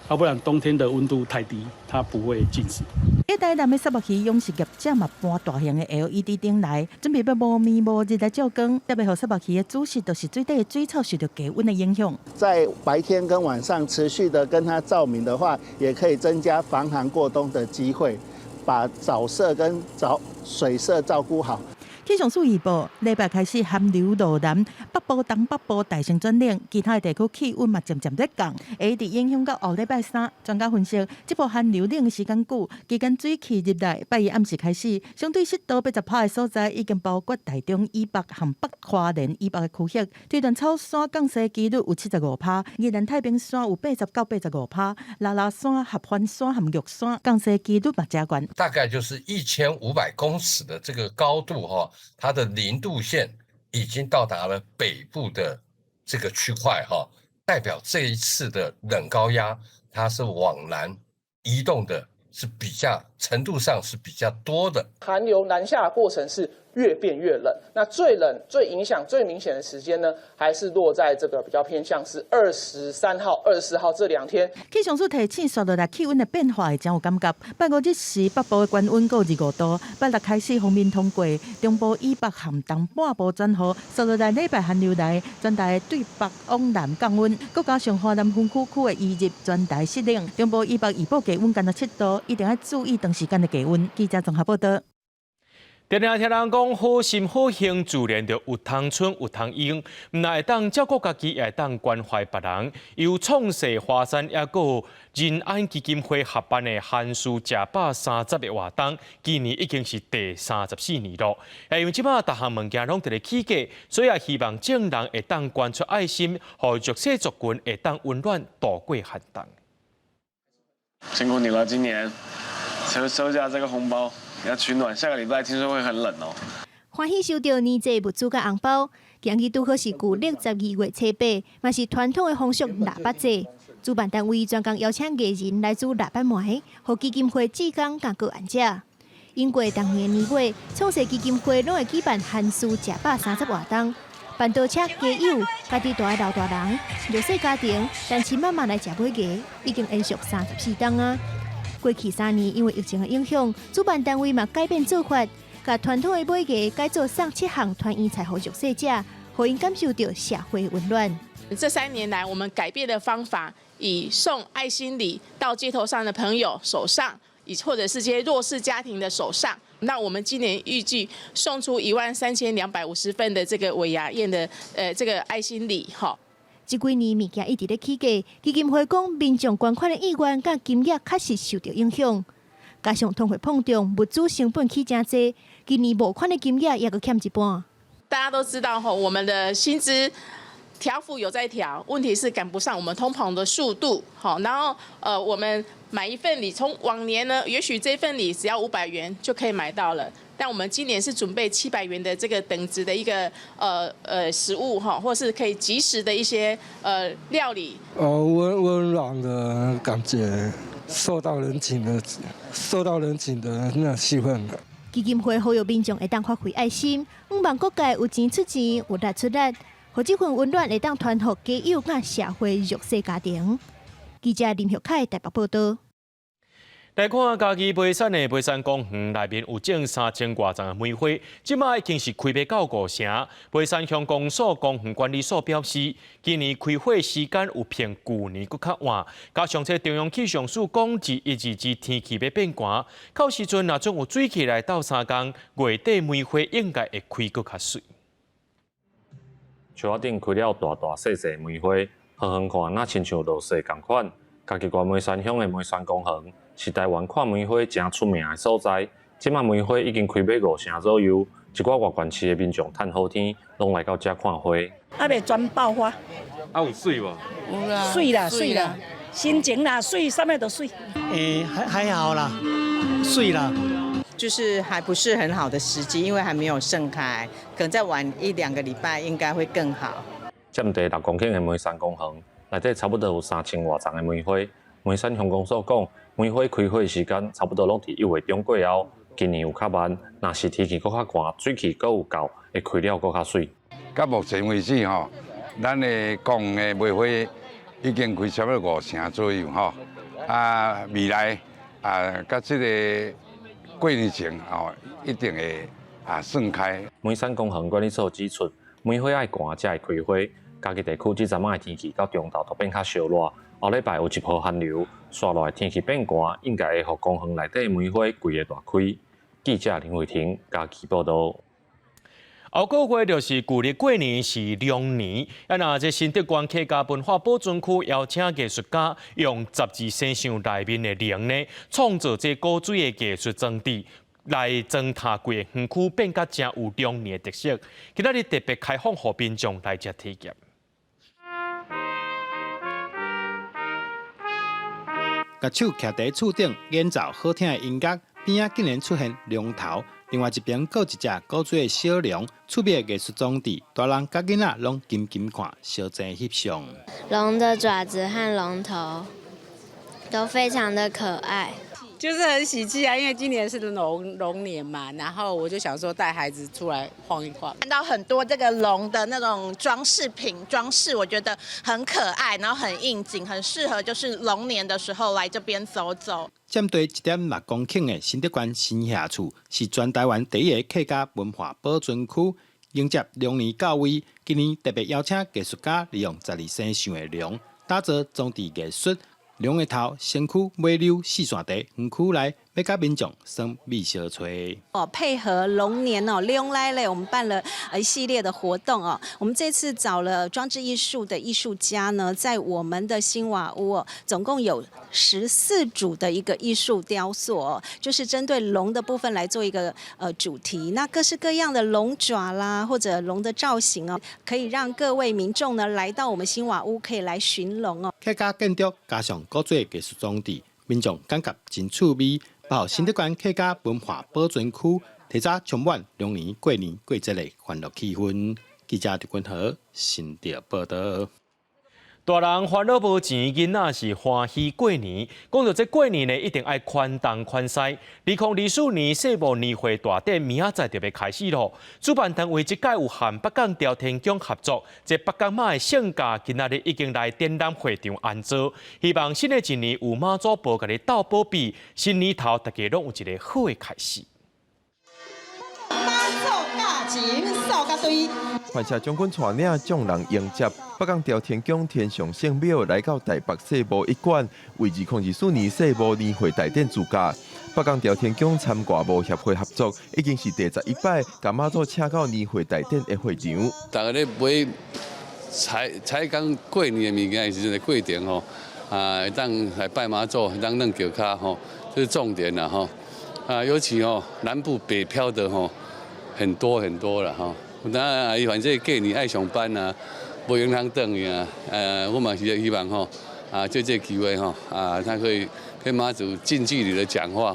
要不然冬天的温度太低，它不会进食。一台南的沙漠鱼养殖业者嘛搬大型的 LED 灯来，准备要无暝无日来照光，特别让沙漠鱼的主食就是水底的水草受到低温的影响。在白天跟晚上持续的跟它照明的话，也可以增加防寒过冬的机会，把早色跟水色照顾好。气象署预报，礼拜开始寒流路南，北部、东北部大成转冷，其他地区气温嘛渐渐在降，会一直影响到后礼拜3。专家分析，这波寒流冷时间久，期间水汽入来，拜一暗时开始，相对湿度80%的所在已经包括台中以北和北花莲以北的区域，对段草山降雪几率有75%，宜兰太平山有80到85%，拉拉山、合欢山和玉山降雪几率嘛加高。大概就是1500公尺的这个高度哈，它的0度线已经到达了北部的这个区块哈，代表这一次的冷高压它是往南移动的，是比较程度上是比较多的。寒流南下的过程是越变越冷，那最冷、最影响、最明显的时间呢，还是落在这个比较偏向是23号、24号这2天。气象署提醒，雪落来气温的变化会将有感觉。拜五日时，北部的高温高25度；拜六开始锋面通过，中部以北和东半部转好。雪落来礼拜寒流来，全台对北往南降温，再加上华南分区区的移入，全台湿冷。中部以北预报低温干到7度，一定要注意长时间的低温。记者综合报道。常常听人讲好心好行，自然就有通春有通用。唔但会当照顾家己，也会当关怀别人。由创世华山也有仁安基金会合办的寒暑食饱30个活动，今年已经是第34年了。因为即摆各项物件拢伫咧起价，所以也希望众人会当捐出爱心，互弱势族群会当温暖度过寒冬。辛苦你了，今年收下这个红包。要取暖，下个礼拜听说会很冷哦。欢喜收到年节物资甲红包，今日拄好是旧历12月初8，嘛是传统的风俗腊八节。主办单位专工邀请艺人来自腊八暝，和基金会志工甲个案者。因过当年年尾，创世基金会拢会举办寒暑食饱30活动，办桌车家友，家己大爱老大人，弱势家庭，单亲妈妈来食尾鸡，已经连续34天啊。过去3年，因为疫情的影响，主办单位嘛改变做法，把传统的买鸡改做送7项团圆菜予弱势者，让因感受到社会温暖。这3年来，我们改变的方法，以送爱心礼到街头上的朋友手上，或者是这些弱势家庭的手上。那我们今年预计送出13250份的这个尾牙宴的这个爱心礼哈。这几年物件一直在起价，基金会讲民众捐款的意愿甲金额确实受到影响，加上通货膨胀，物资成本起真济，今年募款的金额也阁欠一半。大家都知道吼，我们的薪资调幅有在调，问题是赶不上我们通膨的速度。好，然后我们买一份礼，从往年呢，也许这份礼只要500元就可以买到了。但我们今年是准备700元的这个等值的一个食物哈，或是可以即时的一些料理。温暖的感觉，受到人情的那气氛。基金会呼吁民众会当发挥爱心，希望各界有钱出钱，有力出力，让这份温暖会当传予家友甲社会弱势家庭。记者林玉凯台北报道。来看家己梅山的梅山公园内面有种3000多丛的梅花，即卖已经是开卖到5成。梅山乡公所公园管理所表示，今年开花时间有偏旧年佫较晚，加上这中央气象署讲1、2天气要变寒，到时阵若总有水气来到3天，月底梅花应该会开佫较水。树仔顶开了大大细细梅花，远远看那亲像落雪同款。家己关梅山乡的梅山公园是台湾看梅花真出名的所在。即卖梅花已经开卖5成左右，一寡外县市的民众趁好天，拢来到遮看花。未全爆花。有水无？有啦。水啦，心情啦，水，什么都水。还好啦，水啦。就是还不是很好的时机，因为还没有盛开，可能再晚1-2个礼拜应该会更好。占地6公顷的梅山公园，内底差不多有3000多丛的梅花。梅山乡公所讲，梅花开花时间差不多拢伫1月中过后，今年有较慢，若是天气佫较寒，水气佫有够，会开了佫较水。到目前为止吼，咱的公园的梅花已经开差不多5成左右吼。未来甲这个过年前一定会盛开。梅山公园管理所指出，梅花爱寒才会开花。家己地区这阵仔的天气到中昼都变较烧热，后礼拜有一波寒流，刷落来天气变寒，应该会互公园内底梅花规个大开。记者林慧婷家己报道。后个月就是旧历过年是龙年，那这新德县客家文化保存区邀请艺术家用12生肖内面的龙呢，创造这古水的艺术装置，来将塔过的园区变甲真有龙年的特色。今仔日特别开放予民众来遮体验。把手徛在厝顶，演奏好听的音乐，边仔竟然出现龙头。另外一边，搁一只古锥的小龙，趣味的艺术装置，大人甲囡仔拢紧紧看，小真翕相。龙的爪子和龙头都非常的可爱。就是很喜气啊，因为今年是龙年嘛，然后我就想说带孩子出来晃一晃，看到很多这个龙的那种装饰品装饰，我觉得很可爱，然后很应景，很适合就是龙年的时候来这边走走。占地1.6公顷的新德县新社厝，是全台湾第一个客家文化保存区。迎接龙年到位，今年特别邀请艺术家利用12生肖的龙，打造装置艺术。龙的头、身躯、尾溜、四线地，园区内要甲民众耍美小吹。配合龙年龙来了，我们办了一系列的活动哦。我们这次找了装置艺术的艺术家呢，在我们的新瓦屋总共有14组的一个艺术雕塑就是针对龙的部分来做一个主题。那各式各样的龙爪啦，或者龙的造型可以让各位民众呢来到我们新瓦屋，可以来寻龙客家建筑加上古锥艺术装置，民众感觉真趣味。包括新德县客家文化保存区，提早充满龙年过年过节的欢乐气氛。记者刘君豪新潮报道。大人烦恼无钱，囡仔是欢喜过年。讲到这过年呢，一定爱宽东宽西。2024年世贸年会大典明仔载就要开始咯。主办单位这届有和北港朝天宫合作，这北港妈的圣驾今仔日已经来展览会场安装，希望新的一年有妈祖婆甲你斗保庇，新年头大家拢有一个好的开始。妈祖驾前扫甲对。环社将军带领众人迎接北港朝天宫天上圣庙来到台北世贸一馆，为2024年世贸年会大典主驾。北港朝天宫参外贸协会合作，已经是第11摆，甲妈祖请到年会大典的会场。大家咧买采讲过年的物件的时阵，过程会当来拜妈祖，会当弄脚卡这是重点啦尤其南部北漂的很多了那反正过年爱上班无影通等去我嘛是希望借这机会他可以跟妈祖近距离的讲话。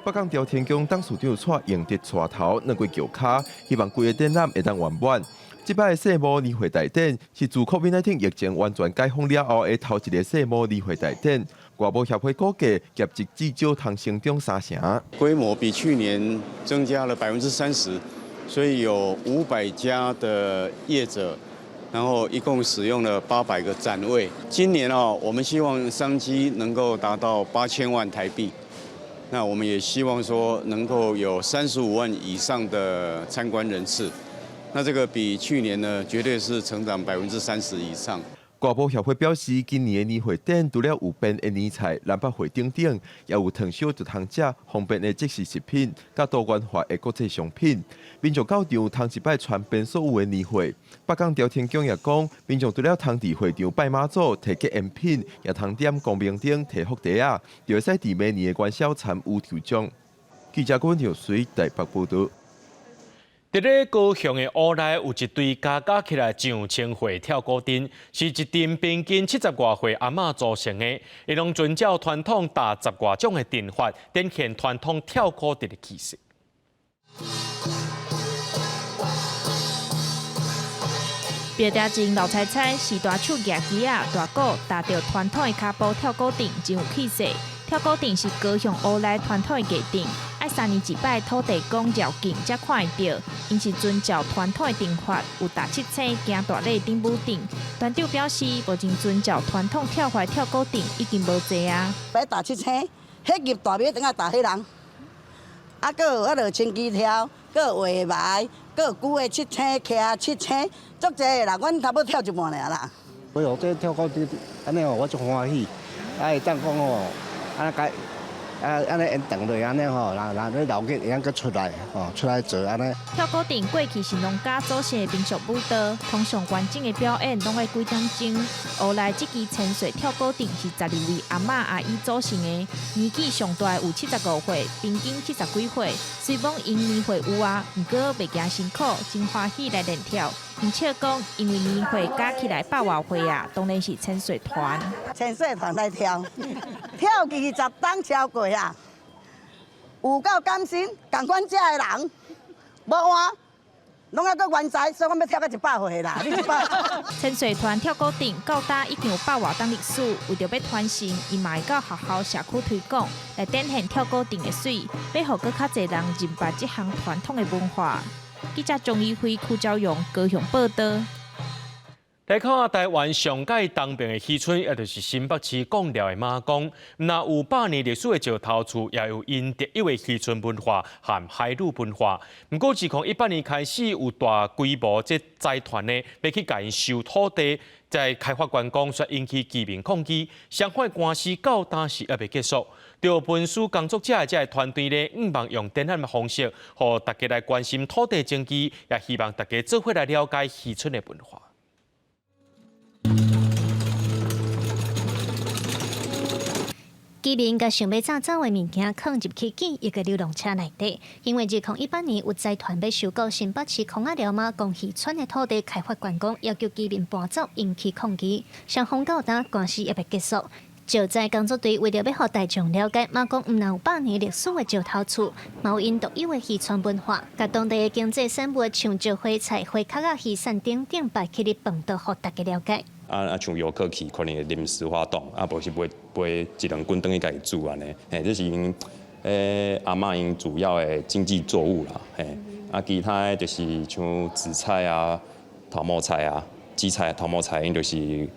北港朝天宫董事长蔡英德带头两过桥卡，希望规个展览会当圆满。这摆的世贸年会大典是自 COVID-19 疫情完全解封了后的头一个世贸年会大典。外贸协会估计业绩至少通成长3成，规模比去年增加了30%，所以有500家的业者，然后一共使用了800个展位。今年我们希望商机能够达到8000万台币，那我们也希望说能够有35万以上的参观人次，那这个比去年呢绝对是成长30%以上。外贸协会表示，今年的年会展除了有变的年菜、南北会顶，也有糖烧就通食、方便的即食食品，甲多元化的国际商品。民众到场通一摆传遍所有的年会。北港朝天宫也讲，民众除了通伫会场拜妈祖、摕吉宴品，也通点光明顶摕福袋啊，就会使伫明年的元宵参与抽奖。记者郭文条随台北报道。伫咧高雄的屋内有一堆加起来上千岁跳高顶，是一阵平均70外岁阿嬷组成的，伊拢遵照传统打10外种的阵法，展现传统跳高顶的气势。表达真老菜菜是大手举旗啊，大鼓踏着传统的脚步跳高顶，真有气势。跳高顶是高雄屋内传统的艺顶，爱3年一摆土地公绕境才看得到。因是遵照传统的阵法，有打7星行大礼顶舞顶。团长表示，目前遵照传统跳法跳高顶已经无济啊。摆打7星，迄入大庙等下打迄人，啊，搁有落千机跳，搁有画牌，搁有鼓的7星，骑7星，足济啦。阮差不多跳一半尔啦。我这跳高顶，安尼我足欢喜。哎，当讲安尼安尼因等落安尼吼，然后老吉会当佮出来出来做安尼。跳高顶过去是农家组成的民俗舞蹈，通常完整的表演拢要几点钟。后来这支潜水跳高顶是12位阿嬷阿姨组成的，年纪上大有75岁，平均70几岁。虽讲因年岁有啊，不过袂惊辛苦，真欢喜来练跳。而且讲，因为年岁加起来100多岁啊，当然是潜水团。潜水团来跳，跳20档超过啊！有够甘心，共阮遮的人，无换，拢还阁原在，所以我要跳到100岁啦！你100。潜水团跳高顶到搭已经有100多档历史，为着要传承，伊嘛会到学校社区推广，来展现跳高顶的水，要互更较侪人认识这项传统的文化。记者钟义辉、邱昭勇高雄报道。来看台湾上届东边的渔村，也就是新北市贡寮的马公，那有100年历史的石头厝，也有因特有的渔村文化和海陆文化。不过，自从18年开始，有大规模这财团呢，要去甲因收土地，在开发观光，却引起居民抗议。相关官司到当时也未结束。就文书工作者的这团队呢，望用展览的方式，让大家来关心土地争议，也希望大家做伙来了解渔村的文化。居民甲想要早的物件放入去一个流浪车内底，因为2018年有财团要收购新北市孔仔寮马公渔村的土地开发观光，要求居民搬走，引起抗议。双方到达官司也未结束。就在工作队为了要让大众了解马公毋但有100年历史的石头厝，嘛有因独有的渔村文化，甲当地的经济产物像石花菜、花壳啊、鱼产摆起日饭桌，互大家了解。像游客去可能会临时活动，无是买一两棍等于家己煮安尼，这是因阿嬷因主要的经济作物啦，其他就是像紫菜啊、桃木菜啊、荠菜、桃木菜，因就是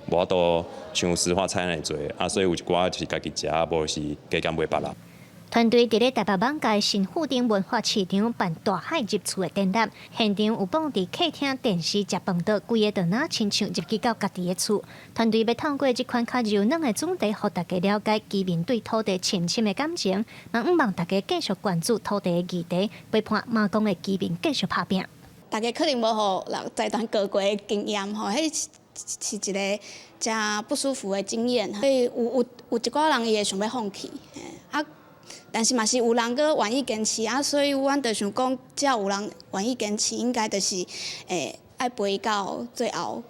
无多像石花菜那做，所以有一寡就是家己食，无是加减买别啦。团队伫咧台北网界新富町文化市场办大海入厝的展览，现场有放伫客厅电视食饭桌，规个倒哪亲像入去到家己的厝。团队要透过这款较柔软的主题，互大家了解居民对土地深深的感情，嘛毋望大家继续关注土地的议题，陪伴马公的居民继续打拼。大家可能无互财团过过的经验吼，迄是一个真不舒服的经验，所以有一寡人伊会想要放弃，但是嘛是有人阁愿意坚持所以阮就想讲，只要有人愿意坚持，应该就是爱陪到最后。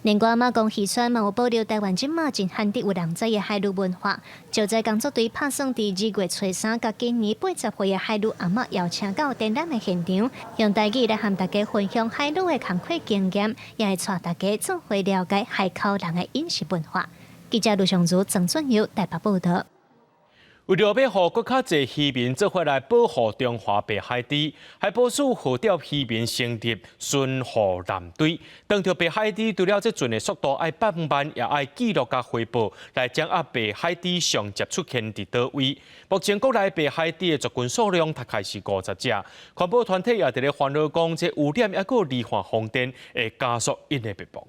另外，马公渔村嘛有保留台湾即马真罕得有人知的海陆文化。就在工作队拍算伫2月初3，甲今年80岁的海陆阿嬷邀请到展览的现场，用台语来和大家分享海陆的工课经验，也会带大家做伙了解海口人的饮食文化。记者卢尚如、郑俊佑台北报道。为了要让更较侪渔民做伙来保护中华北海猪，海保署号召渔民成立巡护舰队，当着北海猪除了这船的速度爱8万，也爱记录甲汇报，来掌握北海猪上接触圈伫倒位。目前国内北海猪的族群数量大概是50只，环保团体也伫咧烦恼讲，这污染也个离岸风电会加速因的灭亡。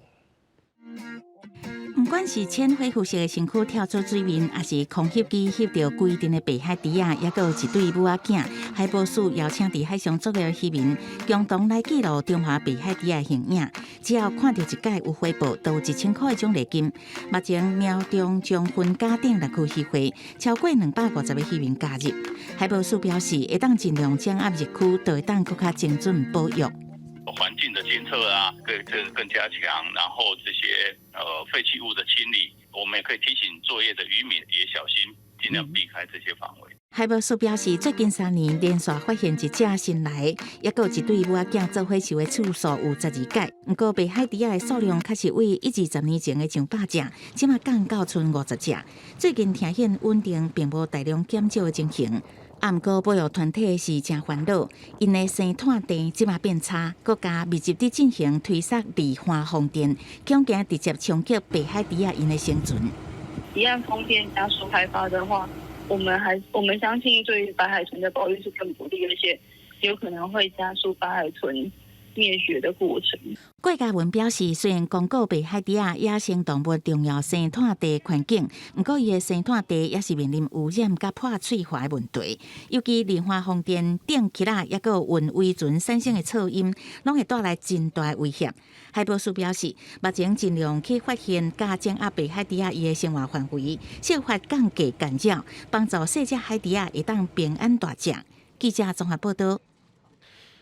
不管是浅灰肤色的身躯跳出水面，还是空翕机翕到规定的北海猪啊，也有一对母仔囝，海保署邀请伫海上作业渔民共同来记录中华北海猪的形影。只要看到一届有回报，都有1000块的奖励金。目前苗中将分家顶6区渔会，超过250个渔民加入。海保署表示，会当尽量掌握日区，就会当更加精准保育。环境的监测啊，更加强，然后这些废弃物的清理，我们也可以提醒作业的渔民也小心，尽量避开这些范围。海保署表示，最近3年连续发现一只新来，也有一对母仔囝做伙收的次数有12届。不过北海猪的数量确实为20年前的上100只，即马降到剩50只。最近听现稳定，并无大量减少的情形。不过保育团体是真烦恼，因的生态地即马变差，国家密集地进行推塞离岸风电，恐惊直接冲击北海猪因的生存。离岸风电加速开发的话，我们相信对于白海豚的保育是更不利，而且有可能会加速白海豚灭绝的过程。郭嘉文表示，虽然公告北海猪野生动物重要生态地环境，不过伊的生态地也是面临污染甲破碎化的问题，尤其离化风电、电气也有运微船产生的噪音，拢会带来真大威胁。海博士表示，目前尽量去发现加掌握北海猪伊的生活范围，设法降低干扰，帮助细只海猪会当平安大只。记者综合报道。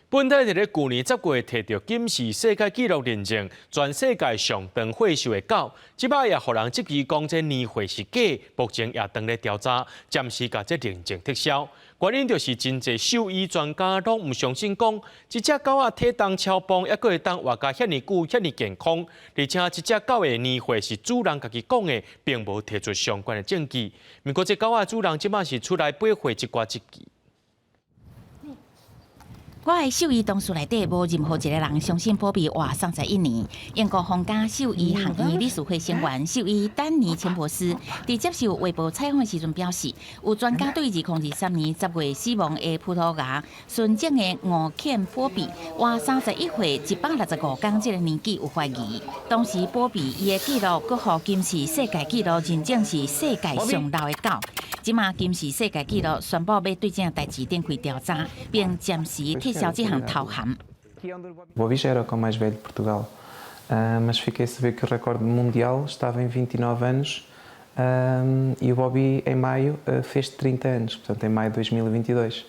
本台伫咧去年10月摕到金氏世界纪录认证，全世界上长会寿的狗，即摆也互人质疑讲这年会是假，目前也当咧调查，暂时甲这认证撤销。原因就是真侪兽医专家拢唔相信讲，一只狗仔体重超磅，还佫会当活甲遐尼久、遐尼健康，而且一只狗的年岁是主人家己讲的，并无提出相关的证据。不过这狗仔主人即摆是出来背回一寡证据。我的兽医同事内底无任何一个人相信波比活31年。英国皇家兽医学院理事会成员兽医丹尼·钱伯斯在接受卫报采访时阵表示，有专家对2023年10月死亡的葡萄牙纯种的5犬波比活31岁165天这个年纪有怀疑。当时波比伊的记录佫互金氏世界纪录认证是世界上老的狗。即马金氏世界纪录宣布要对这代志展开调查，并暂时撤销这项头衔。Bobby já era o cão mais velho de Portugal, mas fiquei a saber que o recorde mundial estava em 29 anos e o Bobby em maio fez 30 anos, portanto em maio de 2022.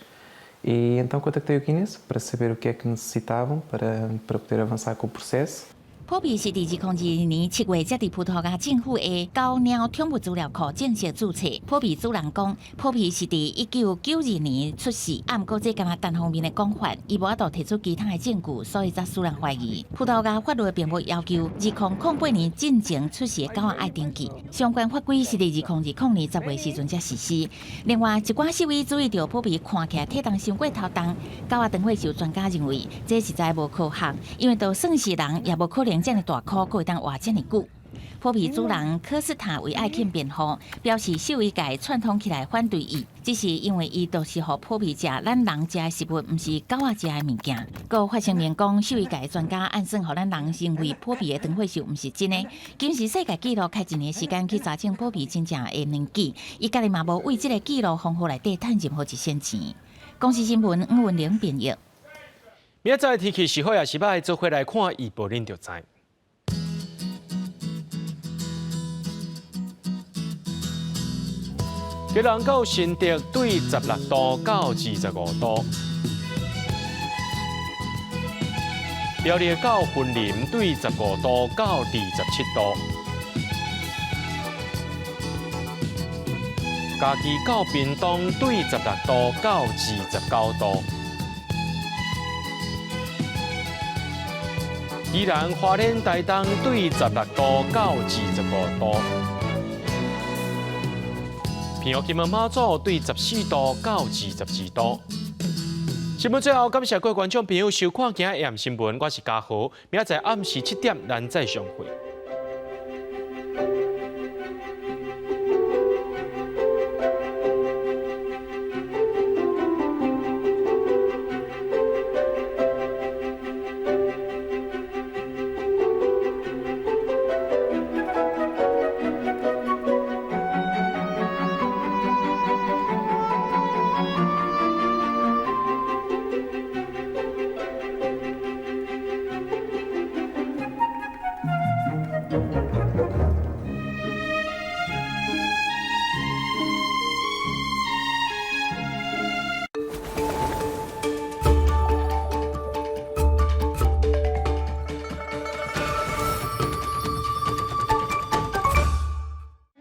E então contactei o Guinness para saber o que é que necessitavam para poder avançar com o processo. 波比是伫2022年7月才伫葡萄牙政府的狗鸟宠物资料库正式注册。波比主人讲，波比是伫1992年出世，不过这敢若单方面的讲法，伊无法度提出其他的证据，所以才使人怀疑。葡萄牙法律并无要求2008年进前出世的狗仔爱登记，相关法规是伫2020年10月时阵才实施。另外，一寡兽医注意到波比看起来体重伤过头重，狗仔长会受专家认为这实在无科学，因为就算是人也无可能。这么大颗，可会当活这么久。波比主人科斯塔为爱犬辩护，表示兽医界串通起来反对伊，只是因为伊都是互波比食咱人食的食物，毋是狗仔食的物件。佮发声明讲，兽医界专家暗算互咱人认为波比的长岁数毋是真的。今是世界纪录开一年时间去查证波比真正的年纪，伊家己嘛无为这个纪录丰富内底趁任何一仙钱。公司新闻吴文玲编译。明仔载天气是好也是歹，做回来看预报恁就知。吉隆到新竹对16度到25度，苗栗到云林对15度到27度，嘉义到屏东对16度到29度。宜兰花莲台东对16度到25度，平湖金门马祖对14度到22度。新闻最后，感谢各位观众朋友收看今日AM新闻，我是嘉豪，明仔载暗时7点咱再相会。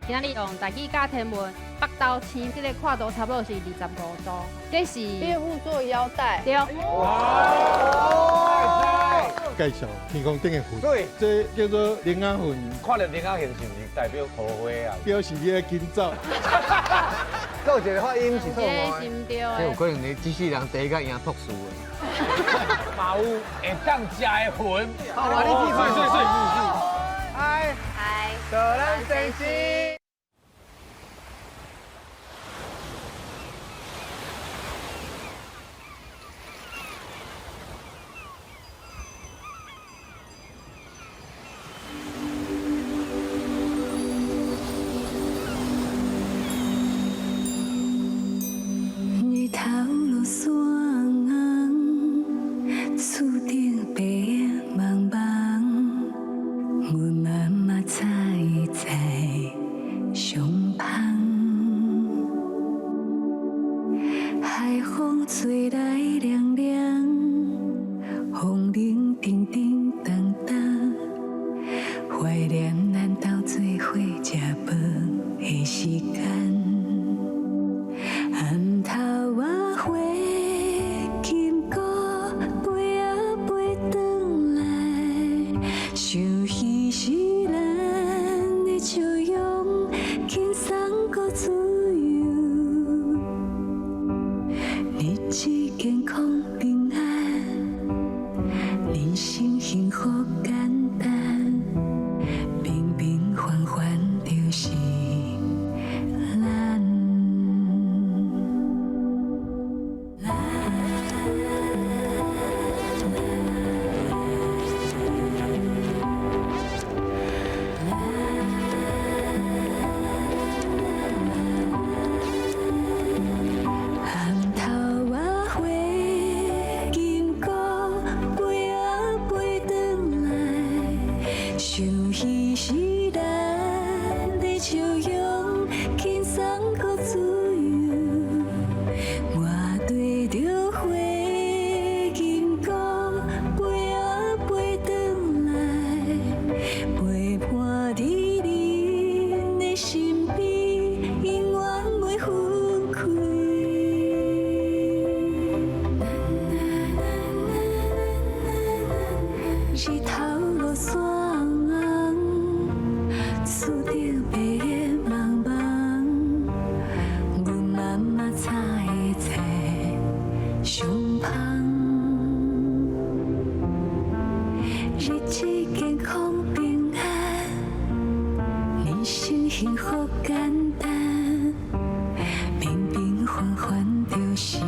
今日用大气加天文北斗星，这个跨度差不多是25度，这是猎户座腰带。对。哇！介绍天空顶的云，对，这叫做灵仔云。看到灵仔云是不是代表桃花啊？表示你的今早。还有一个发音是错吗？这是唔对的。这有可能你机器人第一个赢读书的。嘛有会当食的云。好啊，你继续。嗨，小人先生。头落山，厝顶白的茫茫，阮妈妈早已在上旁。海风吹来凉凉，风铃叮叮当当，怀念咱斗做伙食饭的时间。暗头仔花，金菇飞啊飞转来，想彼时咱的笑容，轻松搁自由。日子健康平安，人生幸福简单，平平凡凡就是咱。暗头仔花，金菇飞啊飞转来，想彼时咱的笑容，轻松搁自由。我对着花，金菇飞啊飞转来，陪伴伫恁的身边，永远袂分开。日头落山，厝顶白的茫茫，阮妈妈早已在上旁。日子健康平安，人生幸福简单，平平凡凡就是。